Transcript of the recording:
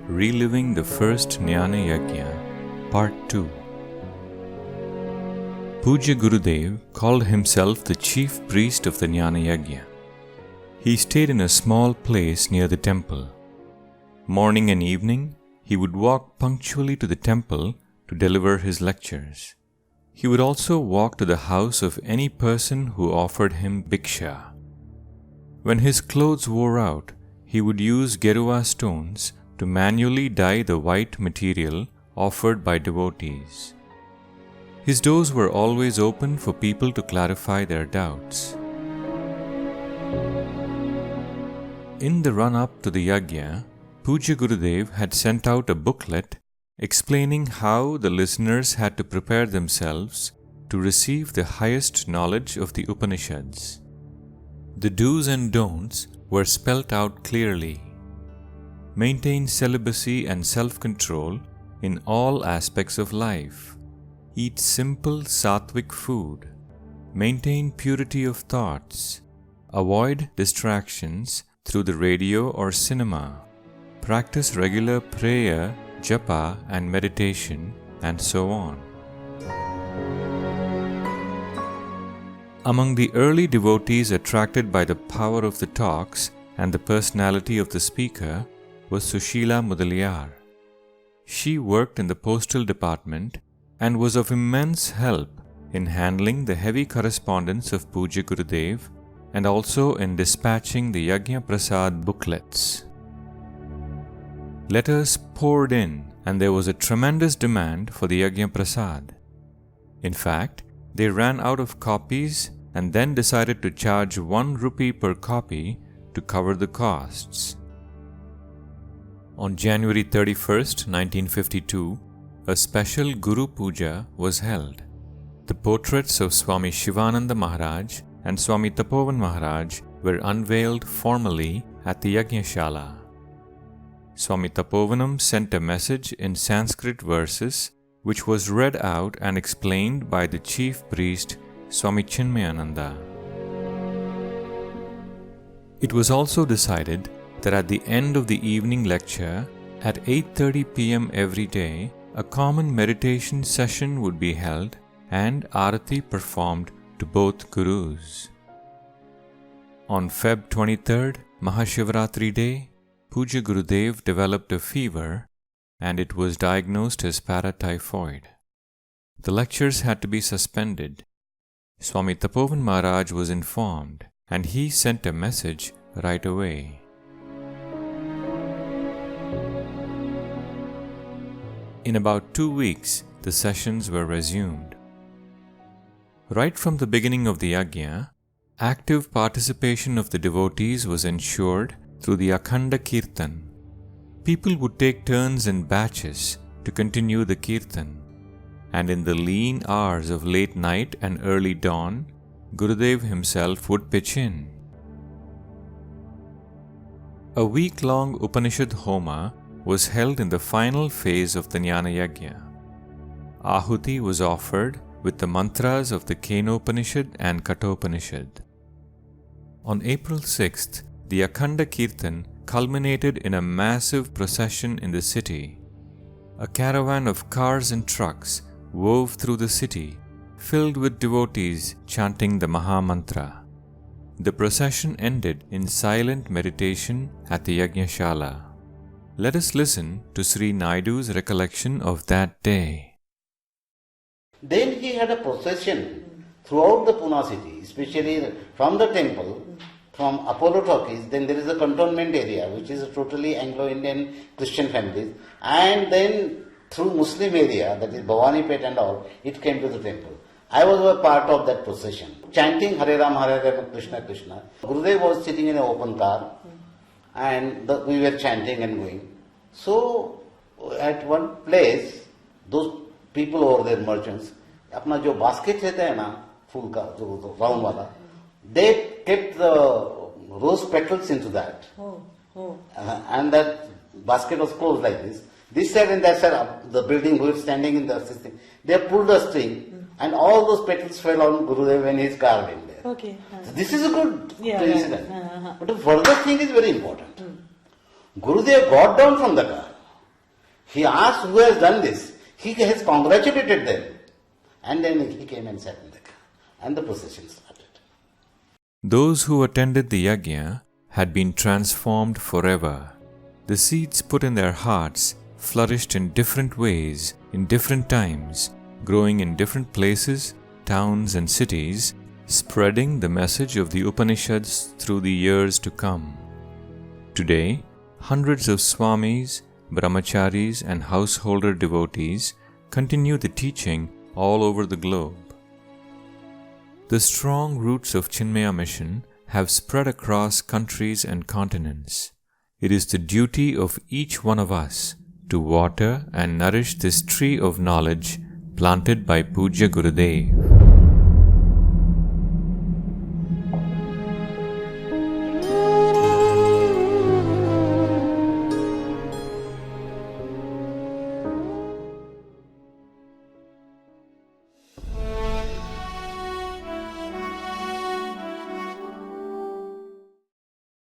Reliving the First Jnana Yajna, Part 2. Pujya Gurudev called himself the chief priest of the Jnana Yajna. He stayed in a small place near the temple. Morning and evening, he would walk punctually to the temple to deliver his lectures. He would also walk to the house of any person who offered him bhiksha. When his clothes wore out, he would use Geruva stones to manually dye the white material offered by devotees. His doors were always open for people to clarify their doubts. In the run-up to the yajna, Pujya Gurudev had sent out a booklet explaining how the listeners had to prepare themselves to receive the highest knowledge of the Upanishads. The do's and don'ts were spelt out clearly. Maintain celibacy and self-control in all aspects of life. Eat simple sattvic food. Maintain purity of thoughts. Avoid distractions through the radio or cinema. Practice regular prayer, japa and meditation, and so on. Among the early devotees attracted by the power of the talks and the personality of the speaker was Sushila Mudaliar. She worked in the postal department and was of immense help in handling the heavy correspondence of Pujya Gurudev and also in dispatching the Yajna Prasad booklets. Letters poured in and there was a tremendous demand for the Yajna Prasad. In fact, they ran out of copies and then decided to charge 1 rupee per copy to cover the costs. On January 31st, 1952, a special Guru Puja was held. The portraits of Swami Shivananda Maharaj and Swami Tapovan Maharaj were unveiled formally at the Yajnashala. Swami Tapovanam sent a message in Sanskrit verses which was read out and explained by the chief priest Swami Chinmayananda. It was also decided that at the end of the evening lecture, at 8:30 p.m. every day, a common meditation session would be held and Arati performed to both Gurus. On Feb 23rd, Mahashivratri Day, Pujya Gurudev developed a fever and it was diagnosed as paratyphoid. The lectures had to be suspended. Swami Tapovan Maharaj was informed and he sent a message right away. In about 2 weeks, the sessions were resumed. Right from the beginning of the yajna, active participation of the devotees was ensured through the Akhanda Kirtan. People would take turns in batches to continue the Kirtan, and in the lean hours of late night and early dawn, Gurudev himself would pitch in. A week-long Upanishad Homa was held in the final phase of the Jnana Yajna. Ahuti was offered with the mantras of the Kenopanishad and Kathopanishad. On April 6th, the Akhanda Kirtan culminated in a massive procession in the city. A caravan of cars and trucks wove through the city, filled with devotees chanting the Maha Mantra. The procession ended in silent meditation at the Yajnashala. Let us listen to Sri Naidu's recollection of that day. Then he had a procession throughout the Pune city, especially from the temple, from Apollo Talkies. Then there is a cantonment area which is a totally Anglo-Indian Christian families, and then through Muslim area, that is Bhawanipet and all, it came to the temple. I was a part of that procession, chanting Hare Ram, Krishna Krishna. Gurudev was sitting in an open car and we were chanting and going. So at one place, those people over there, merchants, अपना जो basket रहता है ना फूल का जो round वाला, they kept the rose petals into that. And that basket was closed like this. This side and that side, the building who is standing in the system, they pulled a string and all those petals fell on Gurudev when he is carved in there. Okay. So this is a good incident. But the further thing is very important. Gurudev got down from the car He asked who has done this. He has congratulated them. And then he came and sat in the car. And the procession started. Those who attended the yajna had been transformed forever. The seeds put in their hearts flourished in different ways, in different times, growing in different places, towns and cities, spreading the message of the Upanishads through the years to come. Today, hundreds of swamis, brahmacharis and householder devotees continue the teaching all over the globe. The strong roots of Chinmaya mission have spread across countries and continents. It is the duty of each one of us to water and nourish this tree of knowledge planted by Pujya Gurudev.